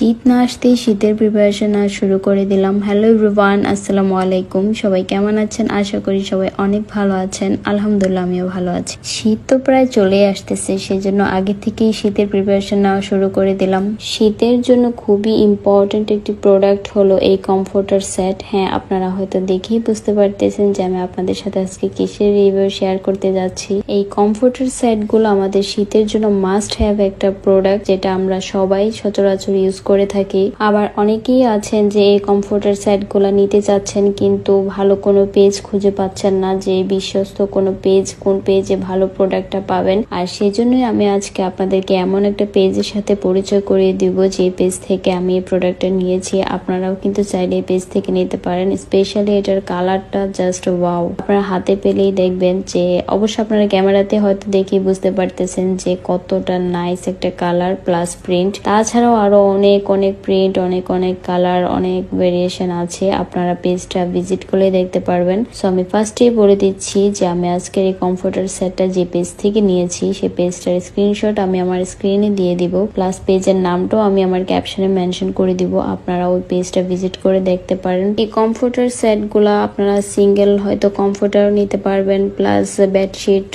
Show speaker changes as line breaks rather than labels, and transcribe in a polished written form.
শীত না আসতেই শীতের প্রিপারেশন শুরু করে দিলাম। হ্যালো এভরিওয়ান, আসসালামু আলাইকুম। সবাই কেমন আছেন? আশা করি সবাই অনেক ভালো আছেন। আলহামদুলিল্লাহ আমিও ভালো আছি। শীত তো প্রায় চলে আসতেছে, সেজন্য আগে থেকেই শীতের প্রিপারেশন নেওয়া শুরু করে দিলাম। শীতের জন্য খুবই ইম্পর্টেন্ট একটি প্রোডাক্ট হলো এই কমফোর্টার সেট। হ্যাঁ, আপনারা হয়তো দেখেই বুঝতে পারতেছেন যে আমি আপনাদের সাথে আজকে কিসের রিভিউ শেয়ার করতে যাচ্ছি। এই কমফোর্টার সেট গুলো আমাদের শীতের জন্য মাস্ট হ্যাভ একটা প্রোডাক্ট, যেটা আমরা সবাই সচরাচর ইউজ করে থাকি। আবার অনেকেই আছেন যে এই কমফোর্টার সেট গুলা নিতে চাচ্ছেন, কিন্তু ভালো কোনো পেজ খুঁজে পাচ্ছেন না যে বিশ্বস্ত কোনো পেজ, কোন পেজে ভালো প্রোডাক্টটা পাবেন। আর সেজন্যই আমি আজকে আপনাদেরকে এমন একটা পেজের সাথে পরিচয় করিয়ে দিব যে পেজ থেকে আমি এই প্রোডাক্টটা নিয়েছি। আপনারাও কিন্তু চাইলে এই পেজ থেকে নিতে পারেন। স্পেশালি এটার কালারটা জাস্ট ওয়াও, আপনারা হাতে পেলেই দেখবেন যে, অবশ্য আপনারা ক্যামেরাতে হয়তো দেখেই বুঝতে পারতেছেন যে কতটা নাইস একটা কালার প্লাস প্রিন্ট। তাছাড়াও আরো অনেক প্রিন্ট, অনেক কালার, অনেক ভেরিয়েশন আছে। আপনারা পেজটা ভিজিট করলে দেখতে পারবেন। সো আমি ফার্স্টেই বলে দিচ্ছি যে আমি আজকের এই কমফোর্টার সেটটা যে পেজ থেকে নিয়েছি সেই পেজটার স্ক্রিনশট আমি আমার স্ক্রিনে দিয়ে দিব, প্লাস পেজের নামটাও আমি আমার ক্যাপশনে মেনশন করে দিব। আপনারা ওই পেজটা ভিজিট করে দেখতে পারেন। এই কমফোর্টার সেট গুলা আপনারা সিঙ্গেল হয়তো কমফোর্টার নিতে পারবেন, প্লাস বেডশিট